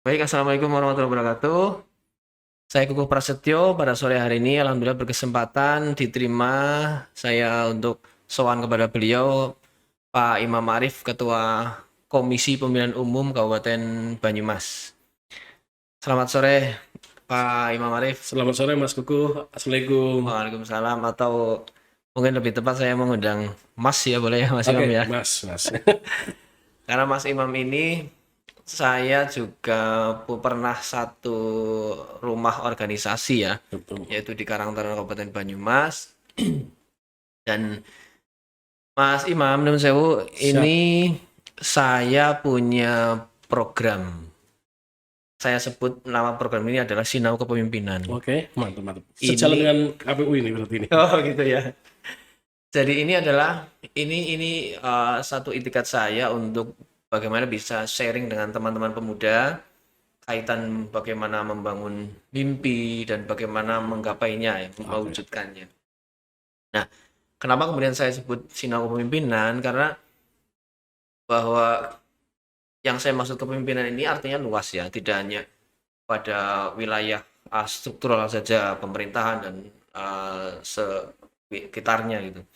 Baik, Assalamualaikum warahmatullahi wabarakatuh. Saya Kukuh Prasetyo pada sore hari ini alhamdulillah berkesempatan diterima saya untuk sowan kepada beliau Pak Imam Arif, Ketua Komisi Pemilihan Umum Kabupaten Banyumas. Selamat sore Pak Imam Arif. Selamat sore Mas Kuku. Assalamualaikum. Waalaikumsalam, atau mungkin lebih tepat saya mengundang Mas ya, boleh ya Mas Imam Oke, ya. Mas. Karena Mas Imam ini saya juga pernah satu rumah organisasi ya, Betul. yaitu di Karangtaruna Kabupaten Banyumas. Dan Mas Imam, Nun Sewu, Siap. ini saya punya program. Saya sebut nama program ini adalah Sinau Kepemimpinan. Oke, mantap. Sejalan Ini, dengan KPU ini berarti ini. oh gitu ya. Jadi ini adalah satu itikat saya untuk bagaimana bisa sharing dengan teman-teman pemuda kaitan bagaimana membangun mimpi dan bagaimana menggapainya ya, Oke. mewujudkannya. Nah, kenapa kemudian saya sebut Sinau Kepemimpinan? Karena bahwa yang saya maksud kepemimpinan ini artinya luas ya, tidak hanya pada wilayah struktural saja pemerintahan dan sekitarnya gitu.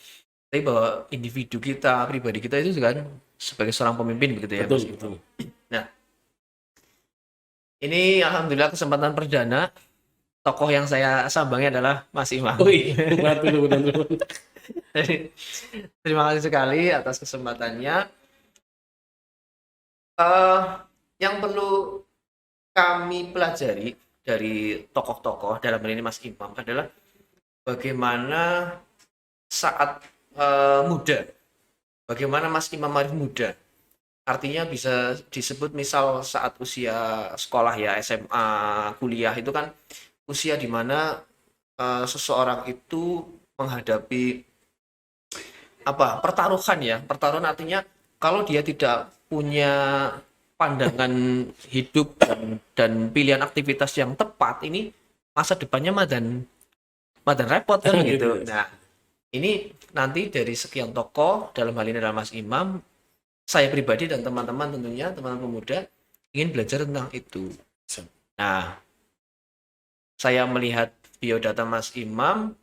Tapi bahwa individu kita, pribadi kita itu kan sebagai seorang pemimpin begitu ya, Mas. Betul. Nah, ini alhamdulillah kesempatan perdana tokoh yang saya sambangi adalah Mas Imam. Wih, mantap. Jadi, terima kasih sekali atas kesempatannya. Eh, yang perlu kami pelajari dari tokoh-tokoh dalam hal ini Mas Imam adalah bagaimana saat muda, bagaimana Mas Imam Arif muda. Artinya bisa disebut misal saat usia sekolah ya, SMA, kuliah itu kan usia di mana seseorang itu menghadapi pertaruhan ya. Pertaruhan artinya kalau dia tidak punya pandangan hidup dan pilihan aktivitas yang tepat, ini masa depannya madan madan repot kan Gitu begitu. ya. Nah, ini nanti dari sekian tokoh, dalam hal ini adalah Mas Imam, saya pribadi dan teman-teman tentunya, teman-teman pemuda ingin belajar tentang itu. Siap. Nah, saya melihat biodata Mas Imam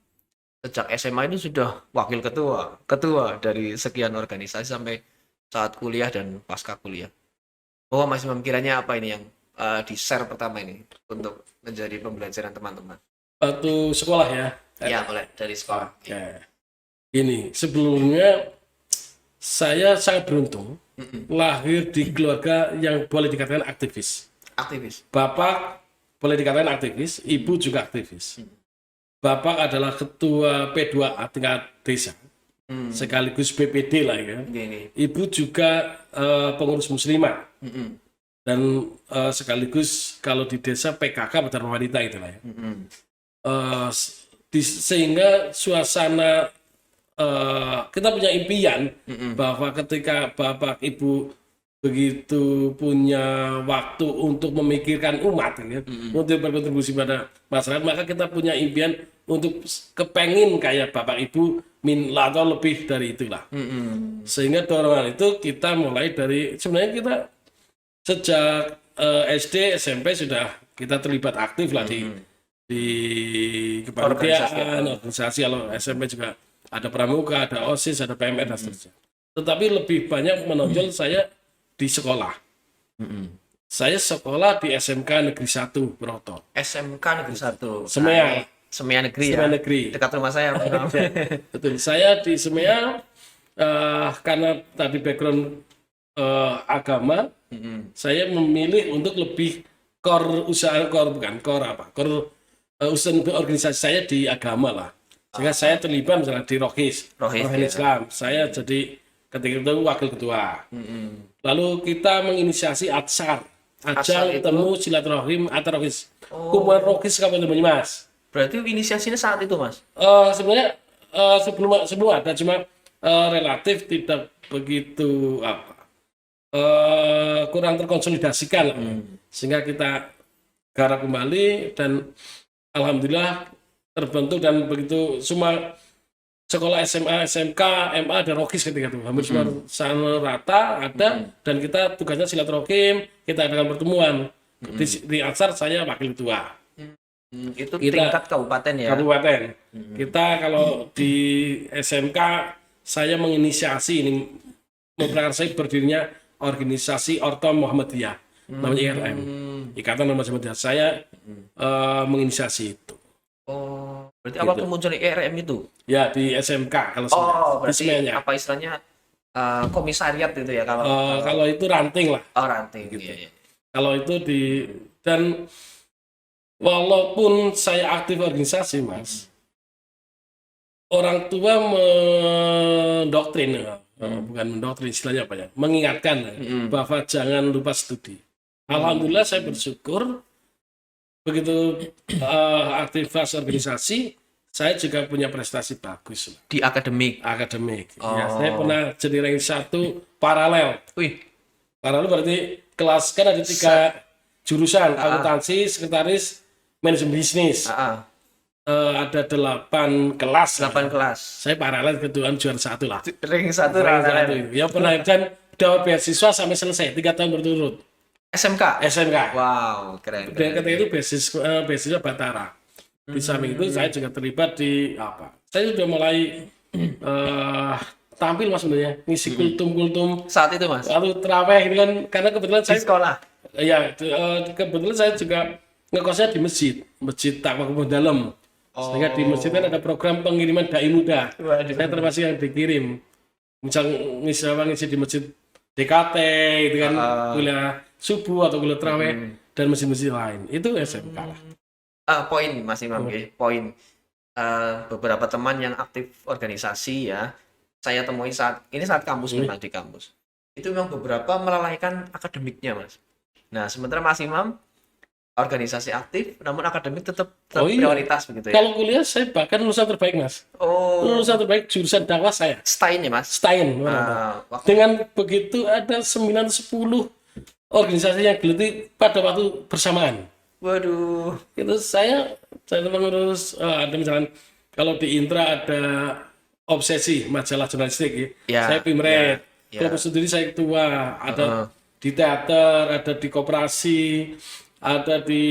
sejak SMA ini sudah wakil ketua dari sekian organisasi sampai saat kuliah dan pasca kuliah. Oh, Mas Imam, kiranya apa ini yang di-share pertama ini untuk menjadi pembelajaran teman-teman? Waktu sekolah ya. Ya, boleh dari sekolah. Oke. Ini sebelumnya saya sangat beruntung lahir di keluarga yang boleh dikatakan aktivis. Aktivis. Bapak boleh dikatakan aktivis, ibu juga aktivis. Bapak adalah ketua P2A tingkat desa, sekaligus BPD lah ya. Gini. Ibu juga pengurus muslimah Mm-mm. dan sekaligus kalau di desa PKK Peternak Wanita itu lah ya. Mm-mm. Sehingga suasana kita punya impian Mm-mm. bahwa ketika Bapak Ibu begitu punya waktu untuk memikirkan umat ya, untuk berkontribusi pada masyarakat, maka kita punya impian untuk kepengin kayak Bapak Ibu atau lebih dari itulah. Mm-mm. Sehingga dorongan itu kita mulai dari sebenarnya kita sejak SD SMP sudah kita terlibat aktif lah di Organisasi kepanitiaan organisasi. Kalau SMP juga ada pramuka, ada OSIS, ada PMR dan seterusnya. Tetapi lebih banyak menonjol saya di sekolah. Mm-mm. Saya sekolah di SMK Negeri 1 Broto. SMK Negeri 1. Semea. Semea Negeri ya. Semea Negeri. Dekat rumah saya, Pak Imam. Betul. Saya di Semea karena tadi background agama, saya memilih untuk lebih usaha organisasi saya di agama lah. Sehingga saya terlibat misalnya di Rohis Rohis ya. Islam. Saya jadi ketika itu wakil ketua. Lalu kita menginisiasi Atsar Ajang itu? Temu Silaturahim atau Rohis. Kumpulan Rohis Kabupaten Banyumas. Berarti inisiasinya saat itu, Mas? Sebenarnya sebelum ada, cuma relatif tidak begitu kurang terkonsolidasikan lah. Sehingga kita garap kembali dan alhamdulillah terbentuk, dan begitu semua sekolah SMA, SMK, MA dan Rokis ketika itu hampir semua sama rata ada, dan kita tugasnya silaturahim, kita adakan pertemuan Di Ansar saya wakil ketua. Itu Kita- tingkat kabupaten ya. Kabupaten. Kita kalau di SMK saya menginisiasi ini memprakarsai berdirinya organisasi Orto Muhammadiyah namanya IRM. Ikatan Ormas Muhammadiyah. Saya menginisiasi itu. Oh, berarti Gitu. awal kemunculan IRM itu. Ya di SMK kalau Oh, di berarti Semennya. apa istilahnya komisariat itu ya kalau Kalau itu ranting lah. ranting Gitu. iya, iya. Kalau itu dan walaupun saya aktif organisasi, Mas, orang tua mendoktrin, bukan mendoktrin istilahnya apa ya, mengingatkan bahwa jangan lupa studi. Alhamdulillah saya bersyukur begitu aktivitas organisasi, saya juga punya prestasi bagus Di akademik. akademik. Oh. Ya, saya pernah jadi ranking 1 paralel. Wih, Paralel berarti kelas kan ada 3 jurusan, akuntansi, sekretaris, manajemen bisnis. Ada 8 kelas. 8 kelas. Saya paralel kebetulan juara 1 lah. Ranking 1 Ranking 1. Ya pernah dan dapat beasiswa sampai selesai 3 tahun berturut. SMK. SMK. Wow, keren. Dan ketika itu beasiswa Batara. Di samping itu saya juga terlibat di apa? Saya sudah mulai tampil Mas sebenarnya ngisi kultum-kultum Saat itu, Mas. lalu terawih itu kan karena kebetulan Di saya sekolah. ya kebetulan saya juga ngekosnya di masjid Takwa Kebun Dalem. Sehingga di masjid kan ada program pengiriman dai muda. Waduh. Saya termasuk yang dikirim. Misal ngisi di masjid DKT itu kan kuliah subuh atau kuliah terawih dan masjid-masjid lain. Itu SMK lah. Poin Mas Imam ya. Poin beberapa teman yang aktif organisasi ya. Saya temui saat kampus memang di kampus. Itu memang beberapa melalaikan akademiknya, Mas. Nah, sementara Mas Imam organisasi aktif namun akademik tetap prioritas begitu ya. Kalau kuliah saya bahkan lulusan terbaik Mas. Oh, Lulusan terbaik jurusan dakwah saya. Stein ya, Mas. Stein. Waktu Dengan begitu ada 9-10 organisasi yang geluti pada waktu bersamaan. waduh. Itu saya mengurus ada misalnya kalau di Intra ada obsesi majalah jurnalistik Ya, saya pimret. ya. Kelompok studi saya ketua, ada di teater, ada di koperasi, ada di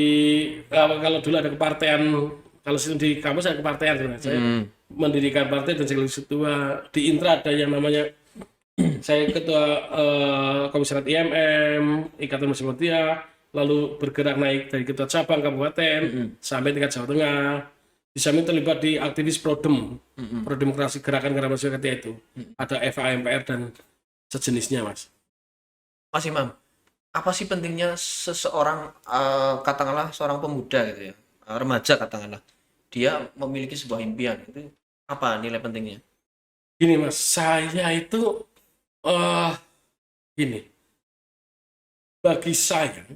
kalau dulu ada kepartean, kalau di kampus ada kepartean sebenarnya. Saya mendirikan partai dan sekaligus ketua. Di Intra ada yang namanya saya ketua komisariat IMM, Ikatan Ormas Muhammadiyah, lalu bergerak naik dari ketua cabang kabupaten sampai tingkat Jawa Tengah. Di samping terlibat di aktivis Prodem, Prodemokrasi Gerakan Gerakan Masyarakat itu. Ada FAMPR dan sejenisnya, Mas. Mas Imam, apa sih pentingnya seseorang katakanlah seorang pemuda gitu ya, remaja katakanlah, dia memiliki sebuah impian itu apa nilai pentingnya? Gini, Mas, saya itu gini. Bagi saya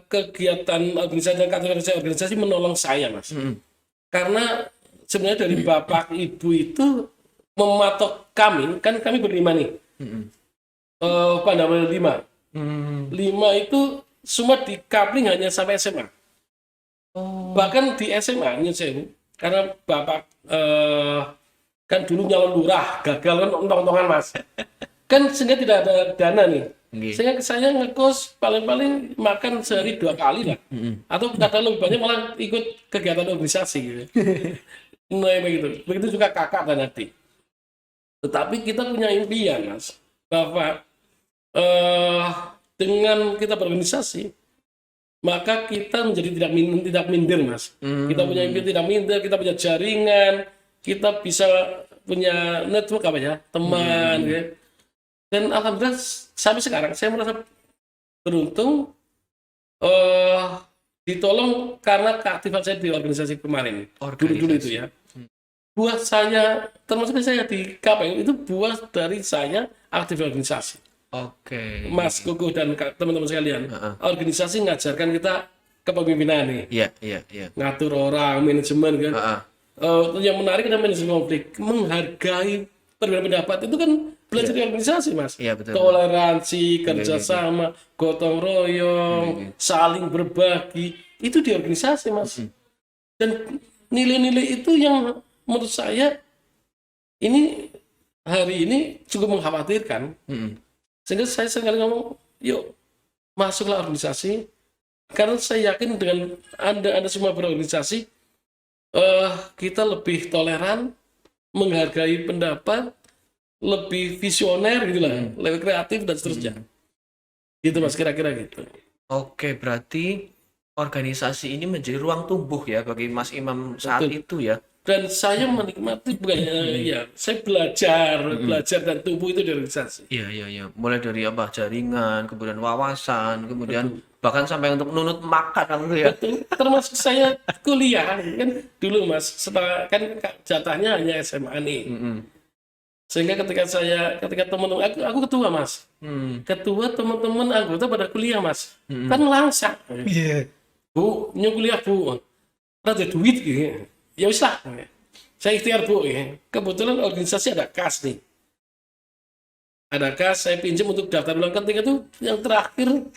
kegiatan organisasi dan kategori organisasi menolong saya, Mas. Karena sebenarnya dari bapak ibu itu mematok kami, kan kami berlima nih. Pandangan 5. 5 itu semua di coupling hanya sampai SMA. Bahkan di SMA karena bapak kan dulu nyalon lurah, gagal kan untung-untungan, Mas. Kan sehingga tidak ada dana nih. Sehingga saya ngekos paling-paling makan sehari 2 kali lah. Atau kadang lebih banyak malah ikut kegiatan organisasi gitu. Nah, begitu. Begitu juga kakak dan adik. Tetapi kita punya impian, Mas, bahwa dengan kita berorganisasi, maka kita menjadi tidak minder, Mas. Kita punya impian tidak minder, kita punya jaringan, kita bisa punya network teman, gitu. Dan alhamdulillah sampai sekarang saya merasa beruntung ditolong karena keaktifan saya di organisasi kemarin. Dulu itu ya. Buat saya, termasuk saya di KPU itu buat dari saya aktif organisasi. Oke. Mas Kukuh dan teman-teman sekalian, organisasi ngajarkan kita kepemimpinan nih. Iya. Ngatur orang, manajemen kan. Yang menarik adalah manajemen konflik, menghargai perbedaan pendapat itu kan belajar di organisasi, Mas. Iya, betul. Toleransi, kerjasama, gotong royong, saling berbagi, itu di organisasi, Mas. Dan nilai-nilai itu yang menurut saya ini hari ini cukup mengkhawatirkan. Sehingga saya sering ngomong yuk masuklah organisasi. Karena saya yakin dengan Anda semua berorganisasi, kita lebih toleran, menghargai pendapat, lebih visioner gitu lah, lebih kreatif dan seterusnya. Gitu Mas, kira-kira gitu. Oke, berarti organisasi ini menjadi ruang tumbuh ya bagi Mas Imam saat Betul. itu ya. Dan saya menikmati bukannya ya, saya belajar dan tumbuh itu di organisasi. Iya, iya, iya. Mulai dari apa? Jaringan, kemudian wawasan, kemudian Betul. bahkan sampai untuk nunut makan gitu ya. Betul. Termasuk saya kuliah kan dulu Mas, setelah kan jatahnya hanya SMA nih. Sehingga ketika teman-teman aku ketua Mas. Ketua teman-teman anggota pada kuliah Mas. Kan langsung. Iya. Bu, kuliah Bu. Ada duit gitu. Ya wis lah. Saya ikhtiar Bu ya. Kebetulan organisasi ada kas nih. Ada kas, saya pinjam untuk daftar ulang ketika itu yang terakhir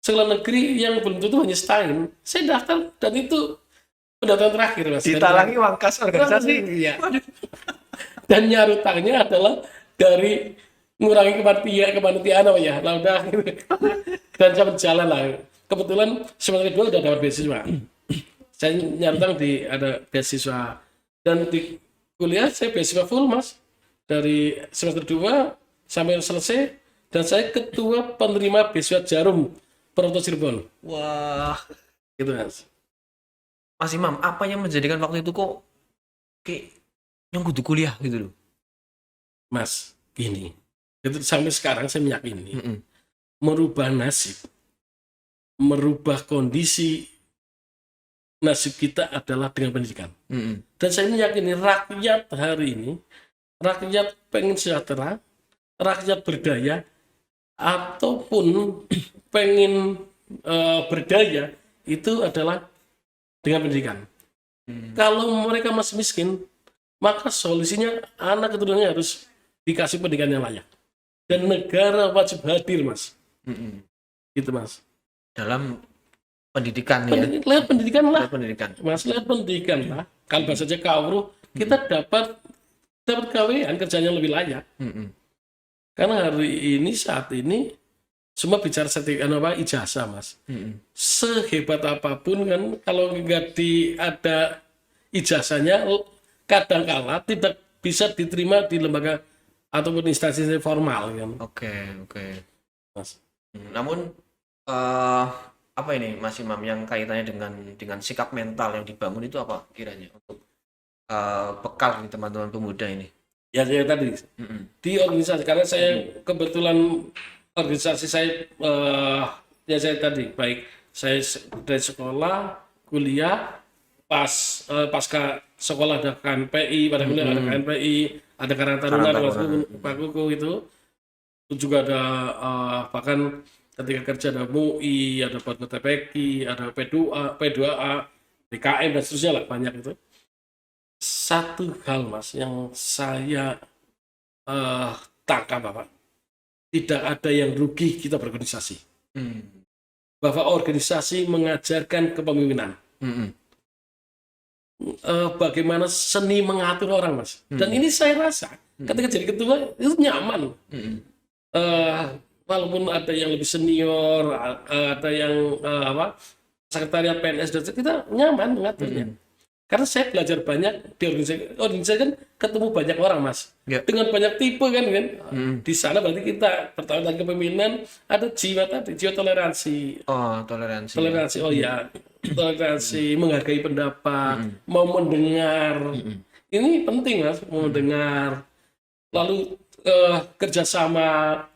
sekolah negeri yang belum tutup hanya setahun. Saya daftar dan itu pendaftaran terakhir Mas. Ditalangi uang kas organisasi. Iya. Dan nyarutannya adalah dari mengurangi kepanitiaan apa ya, lah udah dan saya berjalan lah. Kebetulan semester kedua udah dapat beasiswa. Saya nyarutang ada beasiswa dan di kuliah saya beasiswa full Mas dari semester 2 sampai selesai dan saya ketua penerima beasiswa Jarum Proto Cirebon Wah, gitu Mas. Mas Imam, apa yang menjadikan waktu itu kok kayak yang kudu kuliah gitu loh? Mas gini itu sampai sekarang saya meyakini Mm-mm. merubah nasib, merubah kondisi nasib kita adalah dengan pendidikan. Mm-mm. Dan saya meyakini rakyat hari ini, rakyat pengen sejahtera, rakyat berdaya, ataupun pengen berdaya, itu adalah dengan pendidikan. Kalau mereka masih miskin, maka solusinya anak keturunannya harus dikasih pendidikan yang layak. Dan negara wajib hadir, Mas. Mm-mm. Gitu, Mas. Dalam pendidikan ya. Lewat pendidikan lah. Dalam pendidikan. Mas, lihat pendidikan lah. Kalau bahasa saja kawruh, kita dapat gawean kerjanya lebih layak. Mm-mm. Karena saat ini semua bicara sertifikat ijazah Mas. Mm-mm. Sehebat apapun kan kalau nggak ada ijazahnya kadangkala tidak bisa diterima di lembaga ataupun instansi formal kan. Oke. Mas. Namun apa ini Mas Imam yang kaitannya dengan sikap mental yang dibangun itu apa kiranya untuk bekal nih teman-teman pemuda ini? Ya saya tadi Mm-mm. di organisasi karena saya kebetulan organisasi saya ya saya tadi baik saya dari sekolah kuliah pasca sekolah ada KNPI pada kuliah ada KNPI ada Karang Taruna Karang Taruna. Pak Kuku itu juga ada bahkan ketika kerja ada MUI ada buat TPQ ada P2A DKM dan seterusnya lah banyak itu. Satu hal Mas yang saya tangkap Bapak, tidak ada yang rugi kita berorganisasi. Bahwa organisasi mengajarkan kepemimpinan. Bagaimana seni mengatur orang Mas. Dan ini saya rasa ketika jadi ketua itu nyaman. Walaupun ada yang lebih senior, ada yang sekretariat PNS dan kita nyaman mengaturnya. Karena saya belajar banyak di organisasi kan ketemu banyak orang Mas. Ya. Dengan banyak tipe kan. Di sana berarti kita pertama tadi kepemimpinan ada jiwa toleransi. Oh, toleransi. Toleransi, oh ya. Toleransi, menghargai pendapat, mau mendengar. Ini penting Mas, mau mendengar. Lalu kerjasama.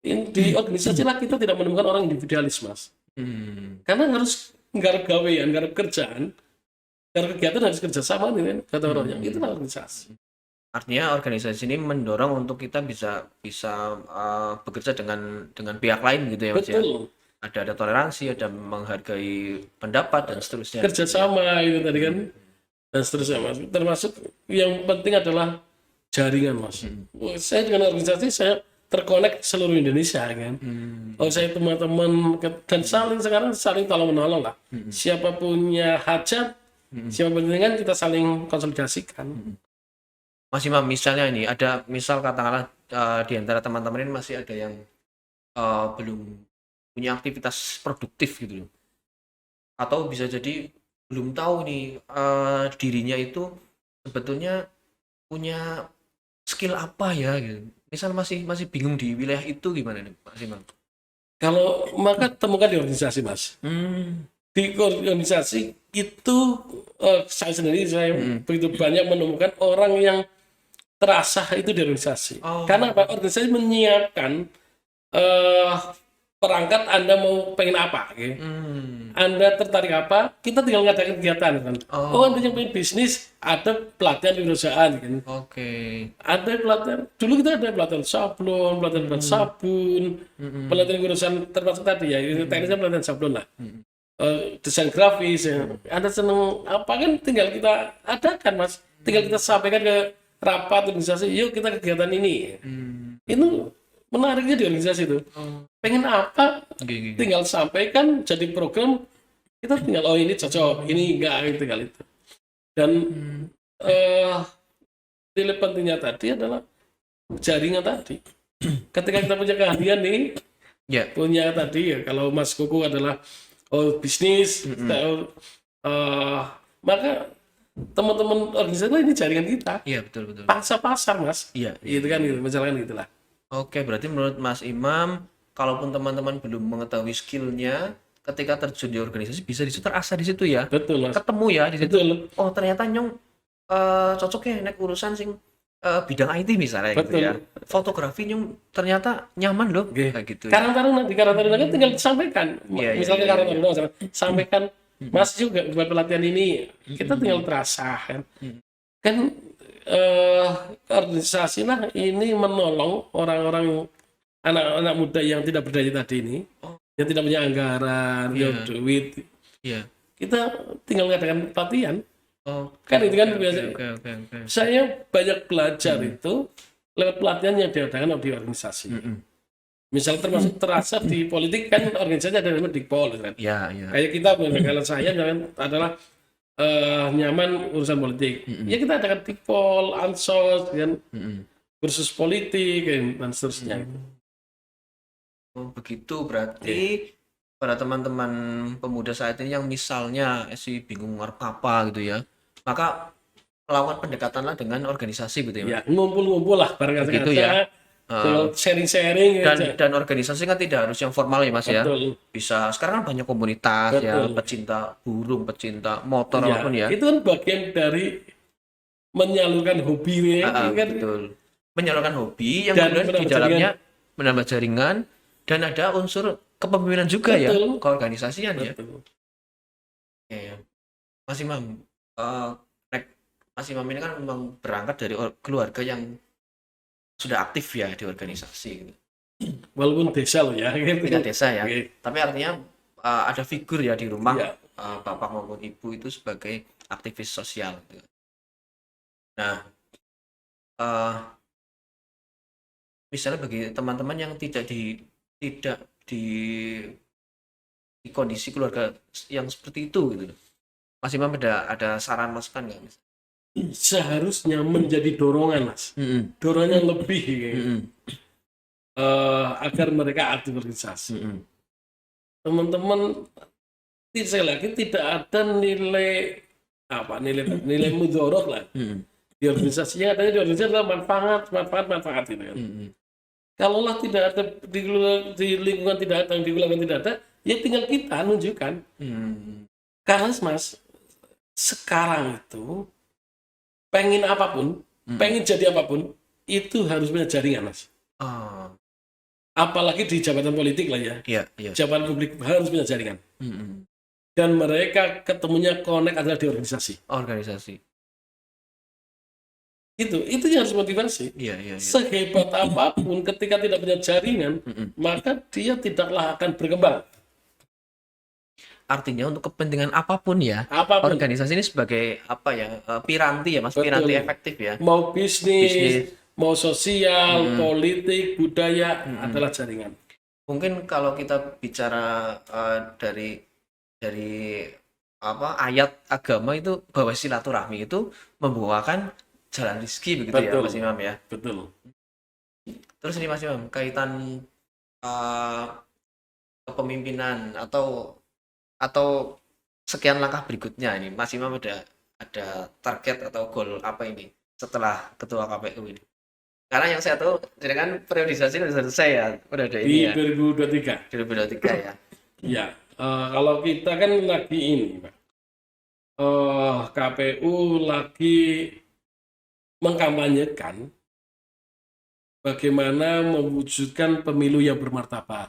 Di organisasi lah kita tidak menemukan orang individualis Mas. Karena harus nggarap gawean, nggarap kerjaan. Karena kegiatan harus kerjasama nih kan, kata orang yang itu organisasi. Artinya organisasi ini mendorong untuk kita bisa bekerja dengan pihak lain gitu ya Mas ya. Betul. Ada toleransi, ada menghargai pendapat dan seterusnya. Kerjasama itu tadi kan dan seterusnya Mas. Termasuk yang penting adalah jaringan Mas. Saya dengan organisasi saya terkonek seluruh Indonesia kan. Kalau saya teman-teman dan sekarang saling tolong menolong lah. Siapa punya hajat, siapa pentingan kita saling konsolidasikan. Mas Imam, misalnya ini ada misal katakanlah di antara teman-teman ini masih ada yang belum punya aktivitas produktif gitu loh. Atau bisa jadi belum tahu nih dirinya itu sebetulnya punya skill apa ya gitu. Misal masih masih bingung di wilayah itu gimana nih Pak Simam? Kalau maka temukan di organisasi, Mas. Hmm. Di organisasi itu saya sendiri saya Mm-mm. begitu banyak menemukan orang yang terasah itu di organisasi. Karena Oh. apa? Organisasi menyiapkan eh, perangkat Anda mau pengen apa, gitu. Hmm. Anda tertarik apa? Kita tinggal ngadakan kegiatan kan. Oh, Anda yang Oh. pengen bisnis, ada pelatihan di perusahaan kan. Oke. Ada pelatihan. Dulu kita ada pelatihan sablon, pelatihan buat sabun, pelatihan urusan termasuk tadi ya, teknisnya pelatihan sablon lah. Desain grafis ya. Anda seneng apa kan tinggal kita adakan Mas. Tinggal kita sampaikan ke rapat organisasi, yuk kita kegiatan ini. Itu menariknya di organisasi itu. Pengen apa? Oke. Tinggal sampaikan jadi program, kita tinggal oh ini cocok, ini enggak tinggal itu. Dan eh nilai pentingnya tadi adalah jaringan tadi. Ketika kita punya keahlian nih, Ya. punya tadi ya kalau Mas Kuku adalah bisnis, maka teman-teman organisasi ini jaringan kita. Iya, betul betul. Pangsa pasar Mas, Iya. itu kan gitu, misalkan gitulah. Oke, berarti menurut Mas Imam, kalaupun teman-teman belum mengetahui skillnya, ketika terjun di organisasi bisa di situ terasa di situ ya. Betul Mas, Ketemu ya di situ. betul, Oh, ternyata nyong cocoknya naik urusan sing bidang IT misalnya gitu betul. ya. Fotografi nyong ternyata nyaman loh Oke. kayak gitu ya. Karang Taruna di Karang Taruna kan tinggal sampaikan, Iya, iya, misalnya iya, Karang iya. Taruna sampaikan, Mas juga buat pelatihan ini, kita tinggal terasa kan. Kan organisasi lah ini menolong orang-orang anak-anak muda yang tidak berdaya tadi ini, Oh. yang tidak punya anggaran, Iya. yang duit, Iya. kita tinggal mengadakan pelatihan. Oh, Kan itu kan oke, biasa. oke, oke, oke. Saya banyak belajar itu lewat pelatihan yang diadakan di organisasi. Misal termasuk terasa di politik kan organisasi ada namanya Dikpol kan. Iya, iya. Kayak kita kalau saya misalkan adalah nyaman urusan politik. Ya kita adakan Dikpol, Ansos, kan kursus politik dan seterusnya. Oh, begitu berarti pada teman-teman pemuda saat ini yang misalnya bingung harus apa gitu ya, maka melakukan pendekatanlah dengan organisasi gitu ya, Mas? Ya, ngumpul-ngumpul lah bareng Begitu ya. sharing-sharing Dan organisasi kan tidak harus yang formal ya Mas ya. Betul. Bisa sekarang kan banyak komunitas ya, Betul. pecinta burung, pecinta motor Ya, apapun ya. itu kan bagian dari menyalurkan hobi kan. Betul. Menyalurkan hobi yang Dan kemudian di menambah dalamnya menambah jaringan dan ada unsur kepemimpinan juga ya, Betul. keorganisasian ya. Betul. Iya. Mas Imam, Mas Imam ini kan memang berangkat dari keluarga yang sudah aktif ya di organisasi gitu. Walaupun desa loh ya. Tingkat desa ya. Oke. Tapi artinya ada figur ya di rumah Iya. bapak maupun ibu itu sebagai aktivis sosial gitu. Nah, misalnya bagi teman-teman yang tidak di di kondisi keluarga yang seperti itu gitu. Mas Imam ada saran masukan nggak Mas? Seharusnya menjadi dorongan Mas. Dorongan lebih agar mereka aktif organisasi. Teman-teman saya lagi tidak ada nilai mudorot lah di organisasinya, ada di organisasi adalah manfaat gitu kan. Kalaulah tidak ada di lingkungan tidak ada, di lingkungan tidak ada, ya tinggal kita nunjukkan. Karena Mas sekarang itu pengen apapun, pengen jadi apapun itu harus punya jaringan Mas. Apalagi di jabatan politik lah ya. Iya. Jabatan publik harus punya jaringan. Dan mereka ketemunya connect adalah di organisasi. Itu yang harus motivasi. Iya. Sehebat apapun ketika tidak punya jaringan, maka dia tidaklah akan berkembang. Artinya untuk kepentingan apapun ya, Apapun. organisasi ini sebagai apa ya, piranti ya Mas, Betul. piranti efektif ya. Mau bisnis, mau sosial, politik, budaya adalah jaringan. Mungkin kalau kita bicara dari apa ayat agama itu bahwa silaturahmi itu membawakan jalan rezeki begitu ya Betul. Mas Imam ya. Betul. Terus ini Mas Imam kaitan eh, kepemimpinan atau sekian langkah berikutnya ini Mas Imam ada target atau goal apa ini setelah ketua KPU ini? Karena yang saya tahu jadi kan periodisasi sudah selesai ya, udah ada ini Di ya 2023. 2023 ya. Ya, kalau kita kan lagi ini, Pak. KPU lagi mengkampanyekan bagaimana mewujudkan pemilu yang bermartabat,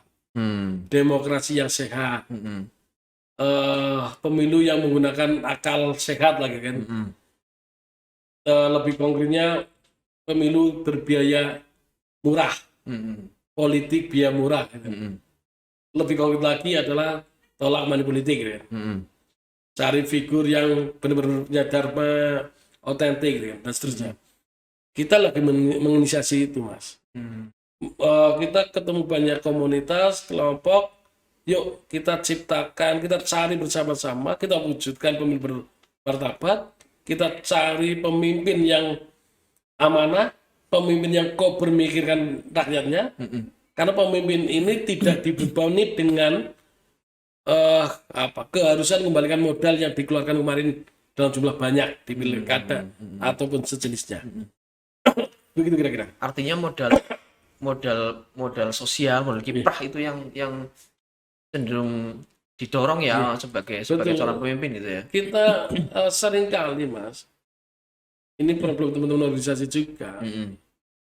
demokrasi yang sehat, pemilu yang menggunakan akal sehat lagi kan. Lebih konkretnya pemilu berbiaya murah, politik biaya murah. Gitu. Lebih konkret lagi adalah tolak money politik. Gitu. Cari figur yang benar-benar punya dharma otentik gitu, dan seterusnya. Kita lagi menginisiasi itu, Mas. Kita ketemu banyak komunitas, kelompok, yuk kita ciptakan, kita cari bersama-sama, kita wujudkan pemilu bermartabat, kita cari pemimpin yang amanah, pemimpin yang kau bermikirkan rakyatnya, karena pemimpin ini tidak dibebani dengan keharusan kembalikan modal yang dikeluarkan kemarin dalam jumlah banyak di pilkada ataupun sejenisnya. Begitu kira-kira. Artinya modal sosial, modal kiprah itu yang cenderung didorong ya sebagai seorang pemimpin gitu ya. Kita seringkali, Mas, ini problem teman-teman organisasi juga,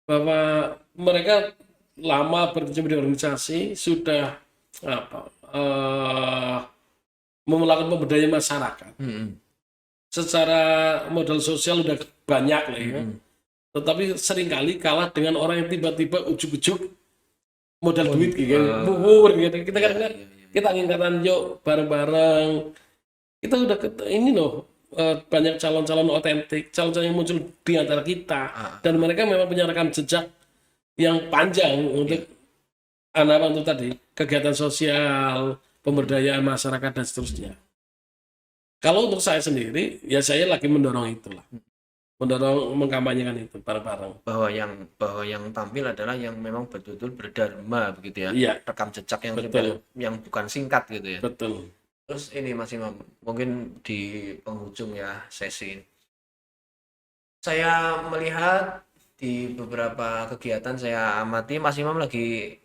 bahwa mereka lama berkecimpung di organisasi sudah melakukan pemberdayaan masyarakat. Secara modal sosial udah banyak lah ya. Tetapi seringkali kalah dengan orang yang tiba-tiba ujuk-ujuk modal duit gitu. Kita kan kita ingin yuk bareng-bareng. Kita udah ini loh, banyak calon-calon otentik, calon-calon yang muncul di antara kita, dan mereka memang punya rekam jejak yang panjang untuk untuk tadi kegiatan sosial, pemberdayaan masyarakat dan seterusnya. Kalau untuk saya sendiri, ya saya lagi mendorong itulah, mengkampanyekan itu bareng-bareng. Bahwa yang tampil adalah yang memang betul-betul berdharma begitu ya. Iya. Rekam jejak yang Betul. yang bukan singkat gitu ya. Betul. Terus ini Mas Imam, mungkin di penghujung ya sesi ini. Saya melihat di beberapa kegiatan saya amati Mas Imam lagi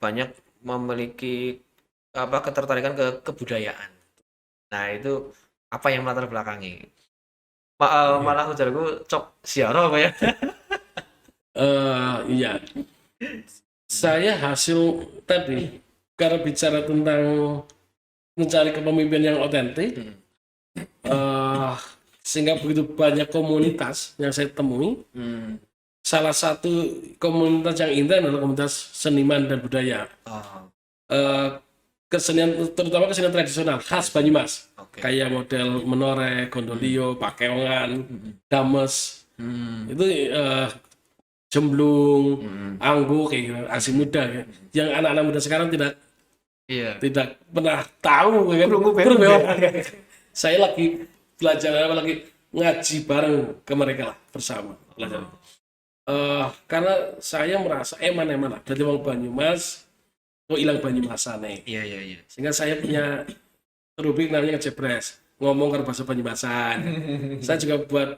banyak memiliki ketertarikan ke kebudayaan. Nah, itu apa yang melatar belakangi? Malah ujarku cok siaro apa ya? Iya. Saya hasil tadi karena bicara tentang mencari kepemimpinan yang otentik, sehingga begitu banyak komunitas yang saya temui. Salah satu komunitas yang indah adalah komunitas seniman dan budaya. Kesenian, terutama kesenian tradisional khas Banyumas, kayak model menoreh, gondolio, pakeongan, dames, itu jemblung, anggo, kayak gitu, aksi muda, yang anak-anak muda sekarang tidak pernah tahu, kan? Saya lagi belajar, lagi ngaji bareng ke mereka lah, bersama belajar. Karena saya merasa eman-eman lah dari wong Banyumas kok hilang Banyumasane. Iya. Sehingga saya punya rubrik namanya ngejebres, ngomong ke bahasa Banyumasan. Saya juga buat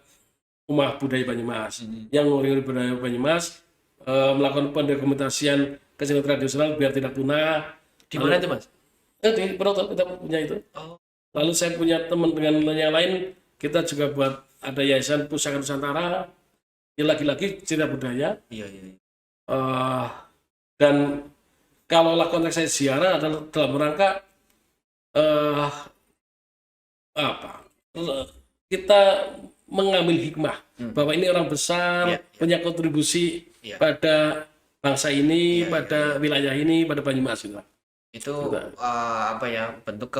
rumah budaya Banyumas yang ngori budaya Banyumas, melakukan pendokumentasian kesenian tradisional biar tidak punah. Di mana itu, Mas? Di Proto kita punya itu. Lalu saya punya teman dengan yang lain, kita juga buat ada yayasan Pusaka Nusantara. Ya lagi-lagi cerita budaya. Iya. Dan kalau konteks saya ziarah adalah dalam rangka kita mengambil hikmah bahwa ini orang besar punya kontribusi pada bangsa ini, pada wilayah ini, pada Banyumas juga. Itu bentuk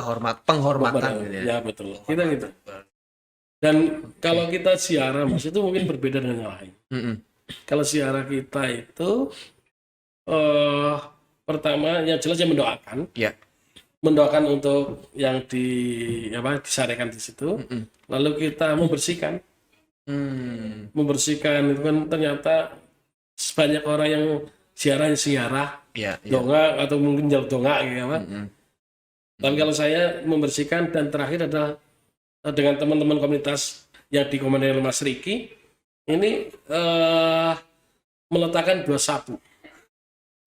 penghormatan gitu ya. Ya betul. Kita gitu. Dan kalau kita ziarah, Mas, itu mungkin berbeda dengan yang lain. Kalau ziarah kita itu pertama yang jelas yang mendoakan. Mendoakan untuk yang disarekan di situ. Lalu kita membersihkan. Membersihkan itu kan ternyata banyak orang yang siarah Iya, iya. dongak atau mungkin jauh dongak gitu apa. Mm-mm. Tapi kalau saya membersihkan dan terakhir adalah dengan teman-teman komunitas yang dikomandoi oleh Mas Riki ini meletakkan 2 sapu.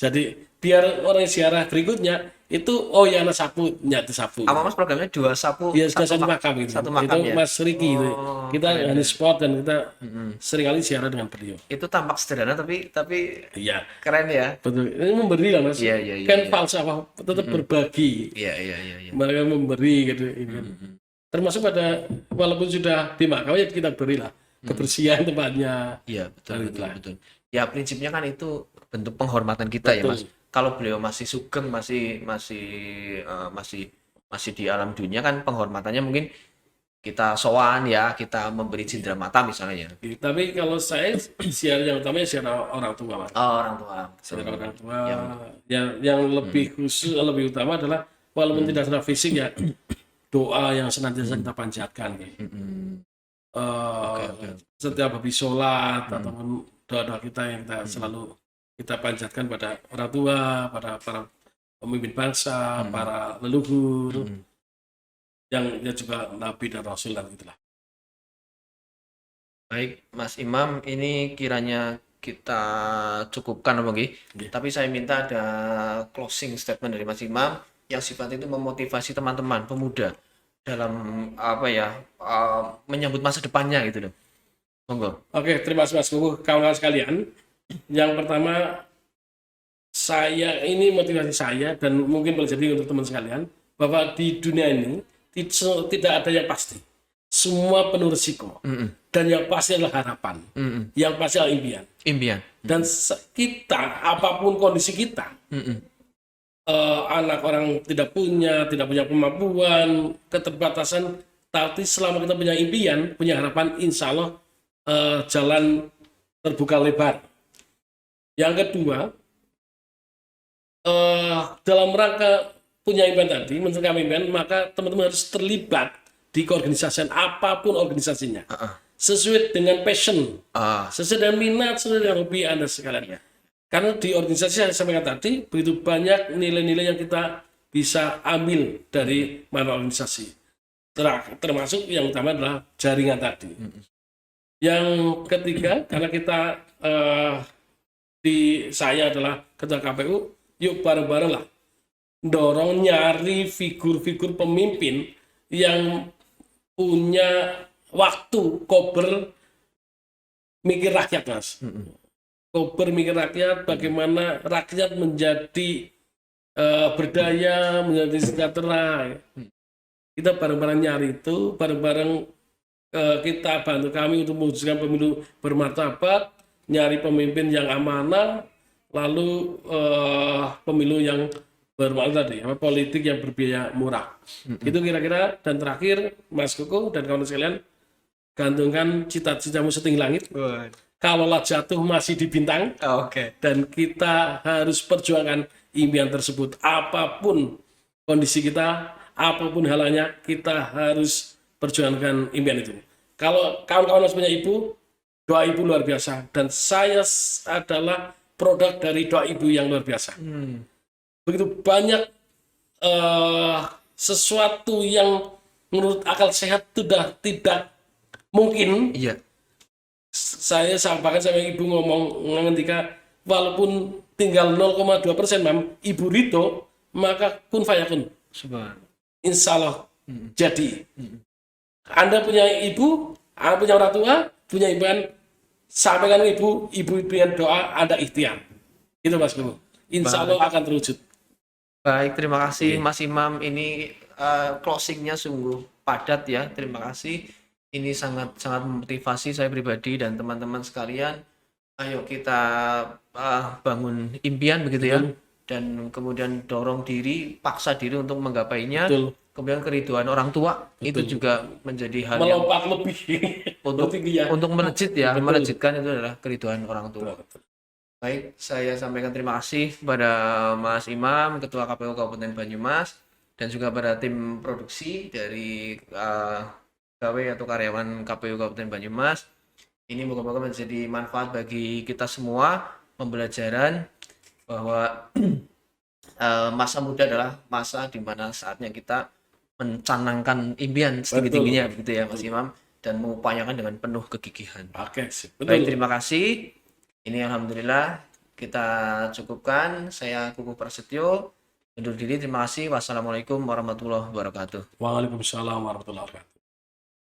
Jadi biar orang siarah berikutnya itu oh ya anak sapu nyatu sapu. Apa Mas programnya 2 sapu Ya sudah satu mak- makam gitu. satu Itu makam ya? Mas Riki itu. Oh, Kita keren, honey keren. spot dan kita Mm-mm. seringkali siaran dengan beliau. Itu tampak sederhana tapi Iya, keren ya. betul. Ini memberi lah Mas. Iya, iya, iya, Kan iya. falsafah tetap berbagi. Iya, iya, iya, iya. Mereka memberi gitu. Ini kan. Termasuk pada walaupun sudah di makam ya kita berilah kebersihan tempatnya. Iya, betul, betul, Itulah. betul. Ya prinsipnya kan itu bentuk penghormatan kita ya, Betul. Mas. Kalau beliau masih sugeng, masih di alam dunia kan penghormatannya mungkin kita sowan ya, kita memberi cindera mata misalnya ya. Tapi kalau saya siaran yang utamanya siaran orang tua Mas. Oh, orang tua. Siaran orang tua Yang- yang lebih khusus lebih utama adalah walaupun tidak secara fisik ya doa yang senantiasa kita panjatkan gitu. Oke, oke. Setiap habis sholat ataupun doa-doa kita yang kita selalu kita panjatkan pada orang tua, pada para pemimpin bangsa, para leluhur, yang dia juga nabi dan rasul dan itulah. Baik, Mas Imam, ini kiranya kita cukupkan apa nggih? Nggih. Tapi saya minta ada closing statement dari Mas Imam yang sifatnya itu memotivasi teman-teman pemuda dalam apa ya menyambut masa depannya gitu loh. Monggo. Oke, terima kasih Mas Kuku, kawan-kawan sekalian. Yang pertama, saya ini motivasi saya dan mungkin boleh jadi untuk teman sekalian bahwa di dunia ini tidak ada yang pasti. Semua penuh risiko. Dan yang pasti adalah harapan. Yang pasti adalah impian. Impian. Dan kita, apapun kondisi kita, anak orang tidak punya kemampuan, keterbatasan, tapi selama kita punya impian, punya harapan, insya Allah jalan terbuka lebar. Yang kedua, dalam rangka punya impian tadi, mencapai impian, maka teman-teman harus terlibat di keorganisasian apapun organisasinya, sesuai dengan passion, sesuai dengan minat, sesuai dengan hobi Anda sekalian. Karena di organisasi yang saya sampaikan tadi, begitu banyak nilai-nilai yang kita bisa ambil dari mana organisasi. Termasuk yang utama adalah jaringan tadi. Yang ketiga, karena kita saya adalah ketua KPU, yuk bareng-bareng lah dorong nyari figur-figur pemimpin yang punya waktu kober mikir rakyat, Mas. Kober mikir rakyat, bagaimana rakyat menjadi berdaya, menjadi sejahtera. Kita bareng-bareng nyari itu, bareng-bareng kita bantu kami untuk mewujudkan pemilu bermartabat, nyari pemimpin yang amanah, lalu pemilu yang bermartabat tadi, politik yang berbiaya murah. Itu kira-kira. Dan terakhir, Mas Kuku dan kawan sekalian, gantungkan cita-citamu setinggi langit. Kalaulah jatuh masih di bintang, Oke. dan kita harus perjuangkan impian tersebut. Apapun kondisi kita, apapun halannya, kita harus perjuangkan impian itu. Kalau kawan-kawan masih punya ibu, doa ibu luar biasa. Dan saya adalah produk dari doa ibu yang luar biasa. Begitu banyak sesuatu yang menurut akal sehat sudah tidak mungkin. Iya. Saya sampaikan sama ibu ngomong ketika walaupun tinggal 0,2% Mam, Ibu Rito, maka kun fayakun. Subhan. Insya Allah jadi. Anda punya ibu, Anda punya orang tua, punya impian, sampaikan ke ibu yang doa, Anda ikhtiar. Itu Mas Ibu. Insya Allah akan terwujud. Baik, terima kasih Mas Imam. Ini closingnya sungguh padat ya. Terima kasih. Ini sangat memotivasi saya pribadi dan teman-teman sekalian. Ayo kita bangun impian begitu ya. Dan kemudian dorong diri, paksa diri untuk menggapainya. Betul. Kemudian keriduan orang tua itu juga menjadi hal yang Melompat lebih untuk melejit ya. Betul. Melejitkan itu adalah keriduan orang tua. Baik, saya sampaikan terima kasih kepada Mas Imam, Ketua KPU Kabupaten Banyumas, dan juga pada tim produksi dari pegawai atau karyawan KPU Kabupaten Banyumas. Ini moga-moga menjadi manfaat bagi kita semua, pembelajaran, bahwa masa muda adalah masa di mana saatnya kita mencanangkan impian setinggi-tingginya begitu ya Mas Imam, dan mengupayakan dengan penuh kegigihan. Oke, sip. Baik, Betul. terima kasih. Ini alhamdulillah kita cukupkan. Saya Kuku Prasetyo undur diri. Terima kasih. Wassalamualaikum warahmatullahi wabarakatuh. Waalaikumsalam warahmatullahi wabarakatuh.